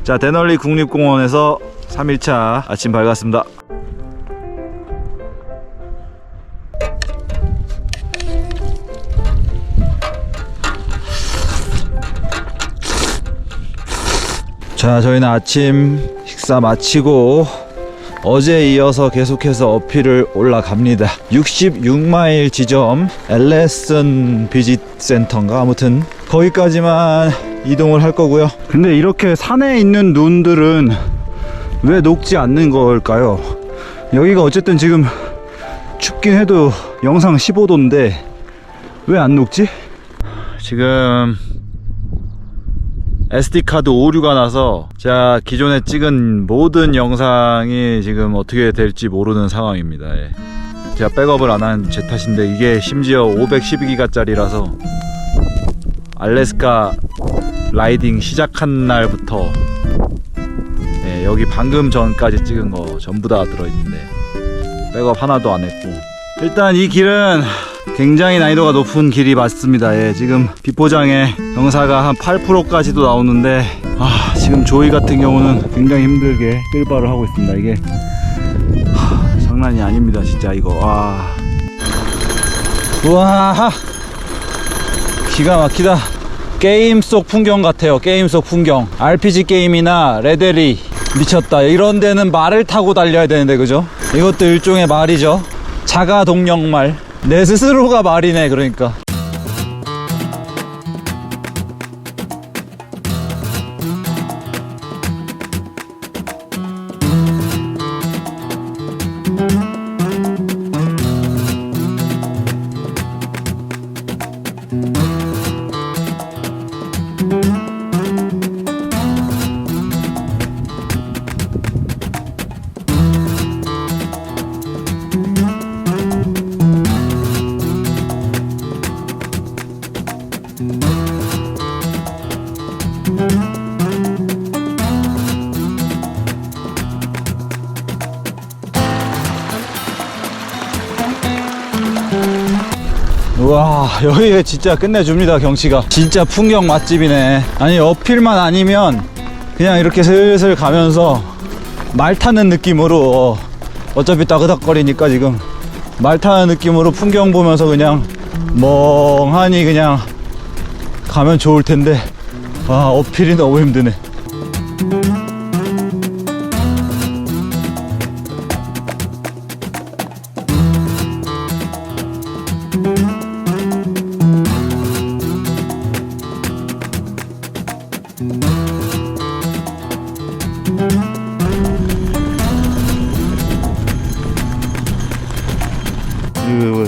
자, 대널리 국립공원에서 3일차 아침 밝았습니다. 자, 저희는 아침 식사 마치고 어제에 이어서 계속해서 어필을 올라갑니다. 66마일 지점 엘레슨 비짓 센터인가, 아무튼 거기까지만 이동을 할 거고요. 근데 이렇게 산에 있는 눈들은 왜 녹지 않는 걸까요? 여기가 어쨌든 지금 춥긴 해도 영상 15도인데 왜 안 녹지? 지금 SD카드 오류가 나서 제가 기존에 찍은 모든 영상이 지금 어떻게 될지 모르는 상황입니다. 예. 제가 백업을 안 한 제 탓인데 이게 심지어 512기가 짜리라서 알래스카 라이딩 시작한 날부터, 예, 여기 방금 전까지 찍은 거 전부 다 들어있는데 백업 하나도 안 했고, 일단 이 길은 굉장히 난이도가 높은 길이 맞습니다. 예, 지금 비포장에 경사가 한 8%까지도 나오는데, 지금 조이 같은 경우는 굉장히 힘들게 끌바를 하고 있습니다. 이게 장난이 아닙니다 진짜 이거. 우와, 기가 막히다. 게임 속 풍경 같아요. 게임 속 풍경. RPG 게임이나 레데리, 미쳤다. 이런 데는 말을 타고 달려야 되는데, 그죠? 이것도 일종의 말이죠. 자가 동력말. 내 스스로가 말이네. 그러니까 와, 여기 진짜 끝내줍니다. 경치가 진짜 풍경 맛집이네. 아니, 어필만 아니면 그냥 이렇게 슬슬 가면서 말 타는 느낌으로, 어차피 따그닥거리니까 지금 말 타는 느낌으로 풍경 보면서 그냥 멍하니 그냥 가면 좋을 텐데, 어필이 너무 힘드네.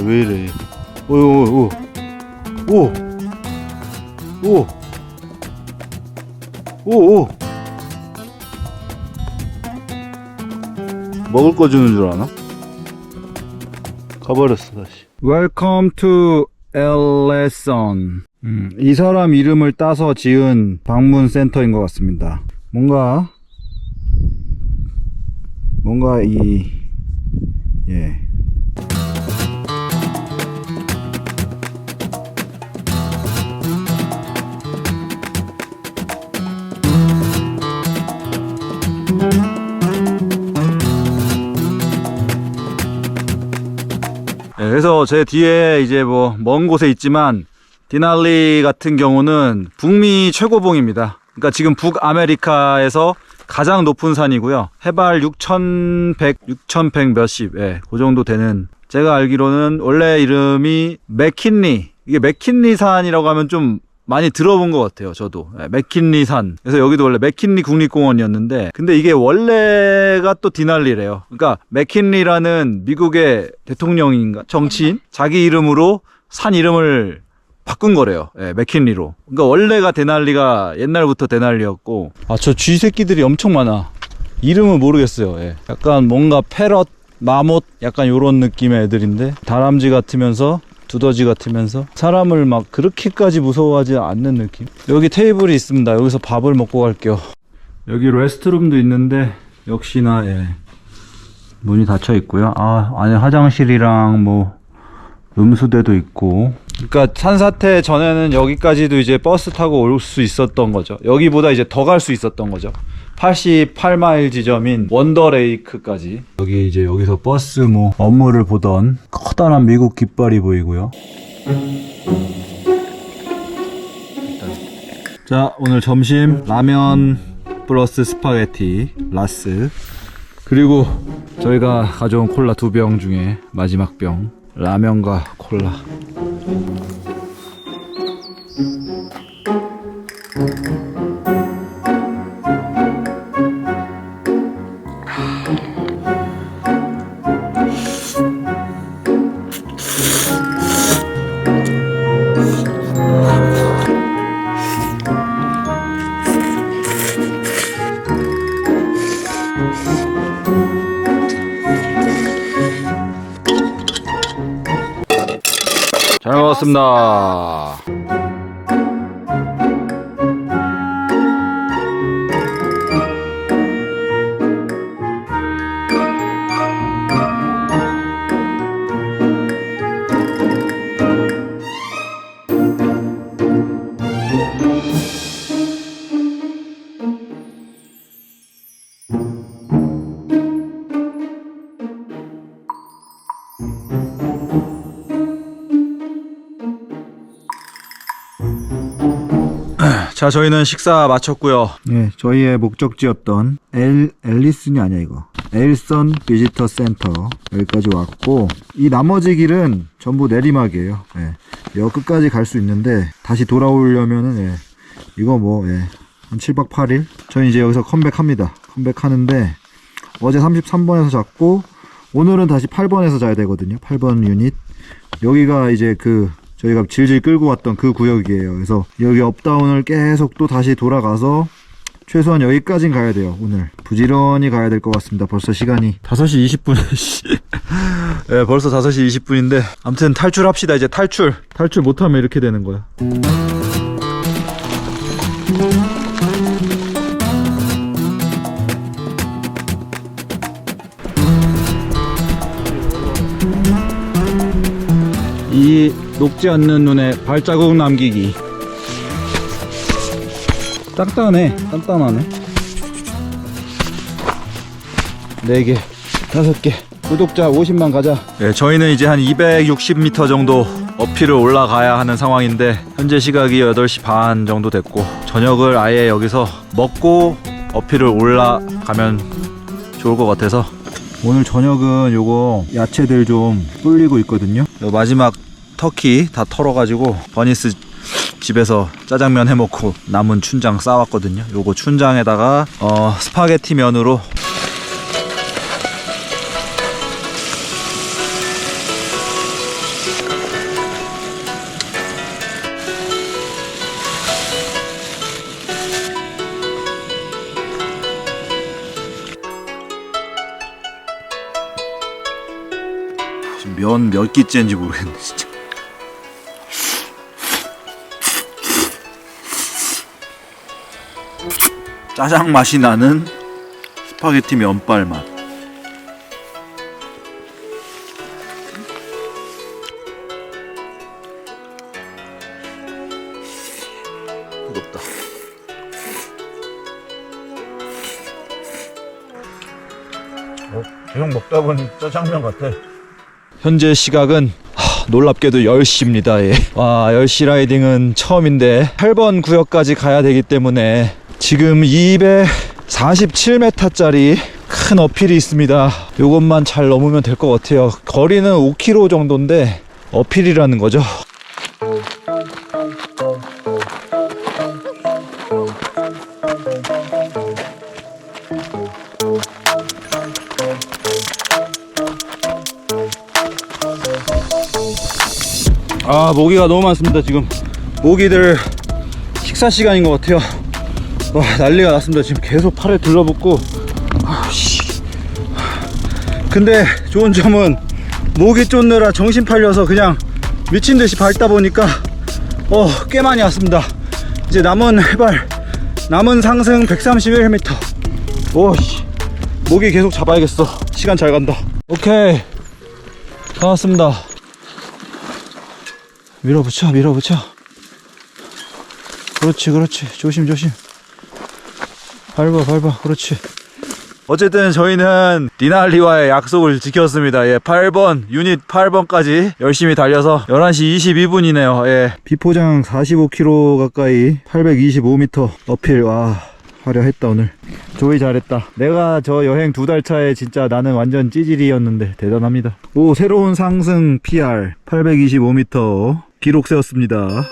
왜 이래? 오. 먹을 거 주는 줄 아나? 가버렸어 다시. Welcome to 엘레슨. 이 사람 이름을 따서 지은 방문 센터인 것 같습니다. 뭔가 예. 그래서 제 뒤에 이제 뭐 먼 곳에 있지만 디날리 같은 경우는 북미 최고봉입니다. 그러니까 지금 북아메리카에서 가장 높은 산이고요. 해발 6,100 몇십, 예, 그 정도 되는. 제가 알기로는 원래 이름이 맥킨리, 이게 맥킨리 산이라고 하면 좀 많이 들어본 것 같아요. 저도. 예, 맥킨리 산. 그래서 여기도 원래 맥킨리 국립공원이었는데, 근데 이게 원래가 또 디날리래요. 그러니까 맥킨리라는 미국의 대통령인가 정치인 자기 이름으로 산 이름을 바꾼 거래요. 예, 맥킨리로. 그러니까 원래가 데날리가 옛날부터 데날리였고. 저 쥐 새끼들이 엄청 많아. 이름은 모르겠어요. 예. 약간 뭔가 패럿, 마못 약간 요런 느낌의 애들인데, 다람쥐 같으면서 두더지 같으면서 사람을 막 그렇게까지 무서워하지 않는 느낌. 여기 테이블이 있습니다. 여기서 밥을 먹고 갈게요. 여기 레스트룸도 있는데 역시나, 예, 문이 닫혀 있고요. 안에 화장실이랑 뭐 음수대도 있고, 그러니까 산사태 전에는 여기까지도 이제 버스 타고 올 수 있었던 거죠. 여기보다 이제 더 갈 수 있었던 거죠. 88마일 지점인 원더레이크까지. 여기 이제 여기서 버스 뭐 업무를 보던 커다란 미국 깃발이 보이고요. 자, 오늘 점심 라면 플러스 스파게티 라스, 그리고 저희가 가져온 콜라 2병 중에 마지막 병 라면과 콜라. 잘 먹었습니다. 자, 저희는 식사 마쳤고요. 네, 저희의 목적지였던 앨리슨이 아니야 이거. 엘선 비지터 센터 여기까지 왔고, 이 나머지 길은 전부 내리막이에요. 네, 여 끝까지 갈 수 있는데 다시 돌아오려면은 이거 뭐 한 7박 8일. 저희 이제 여기서 컴백합니다. 컴백하는데 어제 33번에서 잤고 오늘은 다시 8번에서 자야 되거든요. 8번 유닛. 여기가 이제 저희가 질질 끌고 왔던 그 구역이에요. 그래서 여기 업다운을 계속 또 다시 돌아가서 최소한 여기까진 가야 돼요. 오늘 부지런히 가야 될 것 같습니다. 벌써 시간이 5시 20분. 네, 벌써 5시 20분인데 아무튼 탈출합시다. 이제 탈출 못하면 이렇게 되는 거야. 이 녹지 않는 눈에 발자국 남기기. 단단하네. 4개 5개. 구독자 50만 가자. 네, 저희는 이제 한 260m 정도 어필을 올라가야 하는 상황인데 현재 시각이 8시 반 정도 됐고, 저녁을 아예 여기서 먹고 어필을 올라가면 좋을 것 같아서 오늘 저녁은 요거 야채들 좀 불리고 있거든요. 마지막 터키 다 털어가지고 버니스 집에서 짜장면 해먹고 남은 춘장 싸왔거든요. 요거 춘장에다가 스파게티 면으로 면 몇 끼째인지 모르겠네 진짜. 짜장 맛이 나는 스파게티 면발 맛. 뜨겁다. 계속 먹다 보니 짜장면 같아. 현재 시각은 놀랍게도 10시입니다. 예. 와, 10시 라이딩은 처음인데 8번 구역까지 가야 되기 때문에 지금 247m 짜리 큰 어필이 있습니다. 요것만 잘 넘으면 될 것 같아요. 거리는 5km 정도인데 어필이라는 거죠. 아, 모기가 너무 많습니다. 지금 모기들 식사 시간인 것 같아요. 와, 난리가 났습니다. 지금 계속 팔에 들러붙고. 근데 좋은 점은 모기 쫓느라 정신 팔려서 그냥 미친듯이 밟다 보니까 꽤 많이 왔습니다. 이제 남은 상승 131m. 오씨, 모기 계속 잡아야겠어. 시간 잘 간다. 오케이, 다 왔습니다. 밀어붙여, 밀어붙여. 그렇지, 그렇지. 조심, 조심. 밟아, 밟아. 그렇지. 어쨌든 저희는 디날리와의 약속을 지켰습니다. 예, 8번, 유닛 8번까지 열심히 달려서 11시 22분이네요. 예, 비포장 45km 가까이 825m 어필. 와, 화려했다 오늘. 조이 잘했다. 내가 저 여행 2달 차에 진짜 나는 완전 찌질이었는데 대단합니다. 오, 새로운 상승 PR 825m 기록 세웠습니다.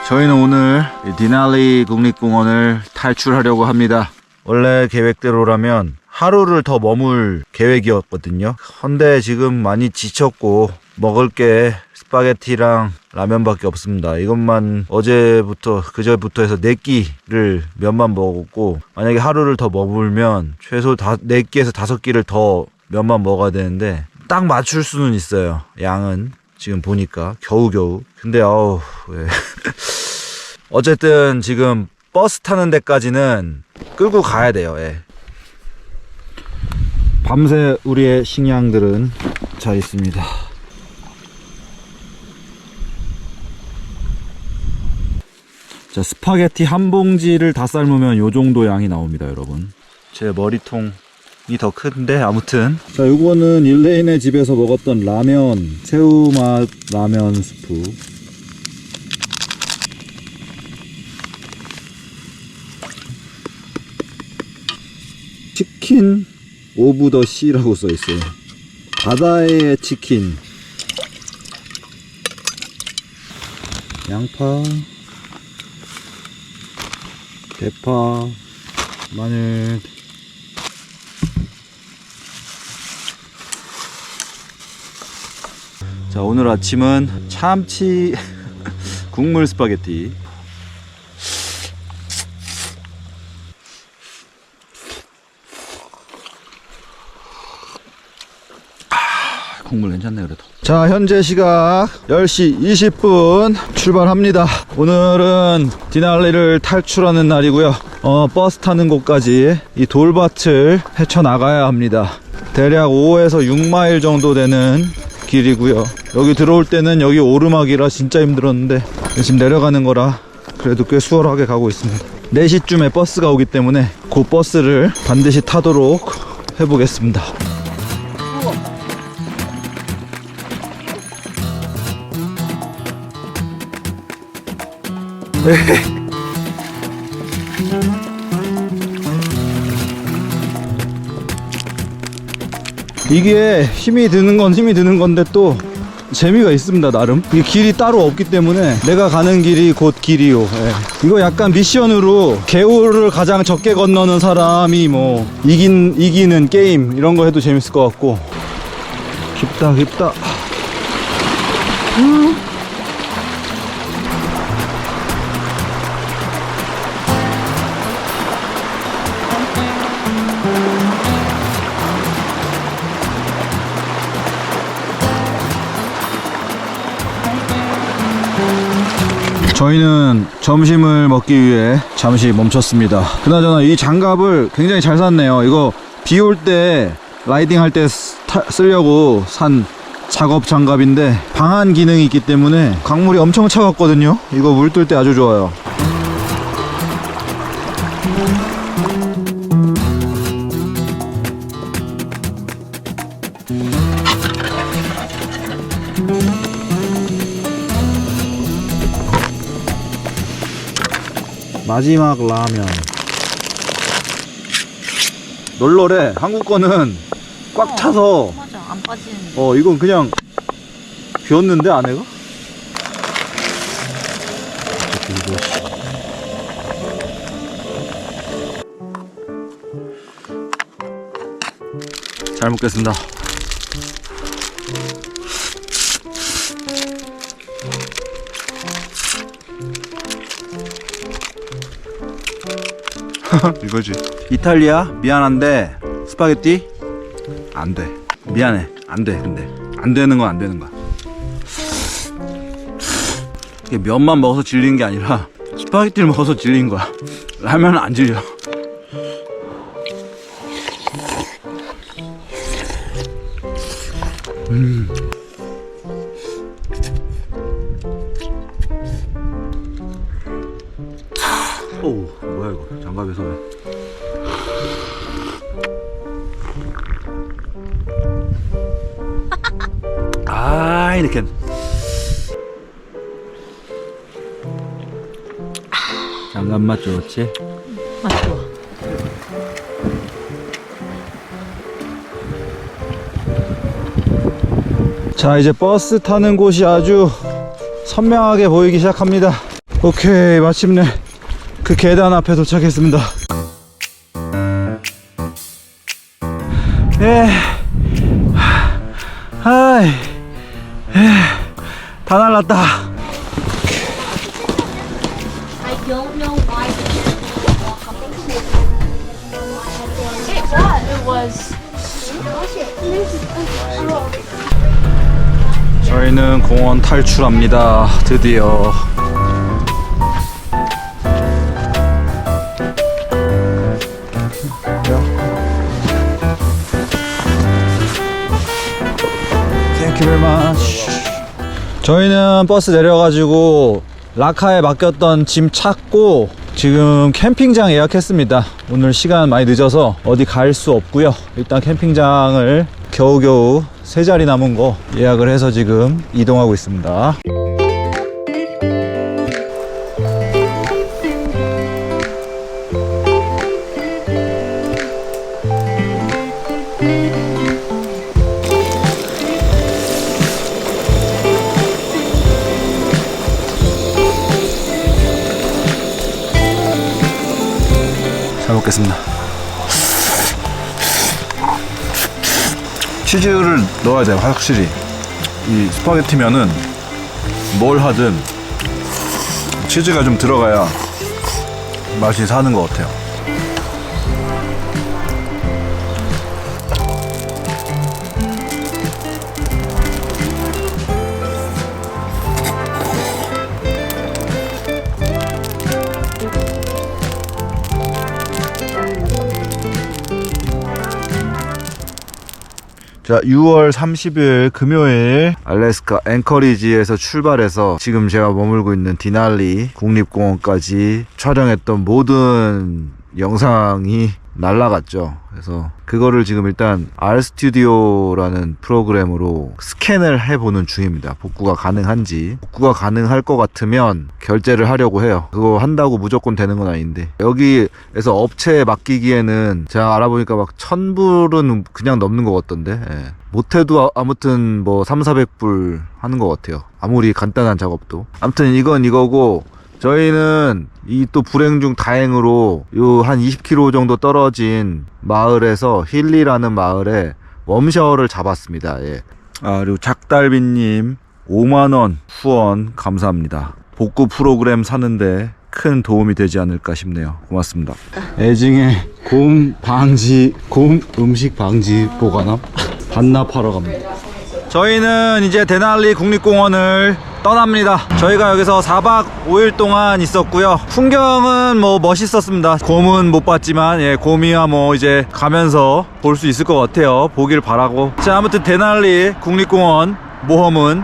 저희는 오늘 디날리 국립공원을 탈출하려고 합니다. 원래 계획대로라면 하루를 더 머물 계획이었거든요. 근데 지금 많이 지쳤고 먹을 게 스파게티랑 라면밖에 없습니다. 이것만 어제부터 그제부터 해서 4끼를 면만 먹었고, 만약에 하루를 더 머물면 최소 4끼에서 5끼를 더 면만 먹어야 되는데 딱 맞출 수는 있어요. 양은 지금 보니까 겨우겨우. 근데 아우 왜 어쨌든 지금 버스 타는 데까지는 끌고 가야 돼요. 예. 밤새 우리의 식량들은 잘 있습니다. 자, 스파게티 한 봉지를 다 삶으면 요 정도 양이 나옵니다, 여러분. 제 머리통이 더 큰데 아무튼. 자, 요거는 일레인의 집에서 먹었던 라면, 새우맛 라면 스프. 치킨 오브 더 씨라고 써있어요. 바다의 치킨. 양파, 대파, 마늘. 자, 오늘 아침은 참치 국물 스파게티. 국물 괜찮네 그래도. 자, 현재 시각 10시 20분 출발합니다. 오늘은 디날리를 탈출하는 날이고요. 버스 타는 곳까지 이 돌밭을 헤쳐나가야 합니다. 대략 5에서 6마일 정도 되는 길이고요. 여기 들어올 때는 여기 오르막이라 진짜 힘들었는데 지금 내려가는 거라 그래도 꽤 수월하게 가고 있습니다. 4시쯤에 버스가 오기 때문에 그 버스를 반드시 타도록 해보겠습니다. 이게 힘이 드는 건 힘이 드는 건데 또 재미가 있습니다. 나름 이게 길이 따로 없기 때문에 내가 가는 길이 곧 길이요. 예. 이거 약간 미션으로 개울을 가장 적게 건너는 사람이 뭐 이기는 게임 이런 거 해도 재밌을 것 같고. 깊다 깊다. 저희는 점심을 먹기 위해 잠시 멈췄습니다. 그나저나 이 장갑을 굉장히 잘 샀네요. 이거 비 올 때 라이딩 할 때 쓰려고 산 작업 장갑인데 방한 기능이 있기 때문에 강물이 엄청 차갑거든요. 이거 물 뜰 때 아주 좋아요. 마지막 라면. 널널해. 한국 거는 꽉 차서. 맞아, 안 빠지는. 이건 그냥 비었는데 안에가? 잘 먹겠습니다. 이거지. 이탈리아 미안한데 스파게티 안돼. 미안해 안돼. 근데 안 되는 건 안 되는 거야. 이게 면만 먹어서 질린 게 아니라 스파게티를 먹어서 질린 거야. 라면은 안 질려. 오, 뭐야 이거 장갑에서 왜? 아, 이렇게. 장갑 맛 좋지? 맛 좋아. 자, 이제 버스 타는 곳이 아주 선명하게 보이기 시작합니다. 오케이, 마침내 그 계단 앞에 도착했습니다. 하이, 다 날랐다. I don't know why they didn't walk up into it. It was. 저희는 공원 탈출합니다. 드디어. Thank you very much. 저희는 버스 내려가지고 라카에 맡겼던 짐 찾고 지금 캠핑장 예약했습니다. 오늘 시간 많이 늦어서 어디 갈 수 없고요. 일단 캠핑장을 겨우겨우 3자리 남은 거 예약을 해서 지금 이동하고 있습니다. 잘 먹겠습니다. 치즈를 넣어야 돼요. 확실히 이 스파게티면은 뭘 하든 치즈가 좀 들어가야 맛이 사는 것 같아요. 자, 6월 30일 금요일 알래스카 앵커리지에서 출발해서 지금 제가 머물고 있는 디날리 국립공원까지 촬영했던 모든 영상이 날라갔죠. 그래서 그거를 지금 일단 R스튜디오라는 프로그램으로 스캔을 해보는 중입니다. 복구가 가능한지. 복구가 가능할 것 같으면 결제를 하려고 해요. 그거 한다고 무조건 되는 건 아닌데, 여기에서 업체에 맡기기에는 제가 알아보니까 막 1000불은 그냥 넘는 것 같던데, 예. 못해도 아무튼 뭐 300~400불 하는 것 같아요. 아무리 간단한 작업도. 아무튼 이건 이거고, 저희는 이 또 불행 중 다행으로 요 한 20km 정도 떨어진 마을에서 힐리라는 마을에 웜샤워를 잡았습니다. 예. 그리고 작달비님 5만원 후원 감사합니다. 복구 프로그램 사는데 큰 도움이 되지 않을까 싶네요. 고맙습니다. 애증의 곰 음식 방지 보관함 반납하러 갑니다. 저희는 이제 데날리 국립공원을 떠납니다. 저희가 여기서 4박 5일 동안 있었고요. 풍경은 뭐 멋있었습니다. 곰은 못 봤지만, 예, 곰이야 뭐 이제 가면서 볼 수 있을 것 같아요. 보길 바라고. 자, 아무튼 데날리 국립공원 모험은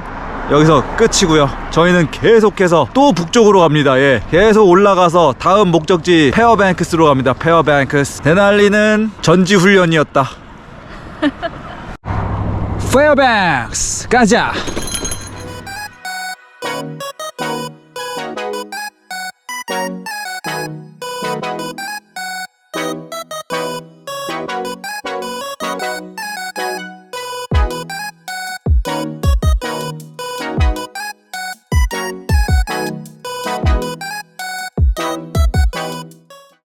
여기서 끝이고요. 저희는 계속해서 또 북쪽으로 갑니다. 예, 계속 올라가서 다음 목적지 페어뱅크스로 갑니다. 페어뱅크스. 데날리는 전지훈련이었다. 페어뱅크스 가자.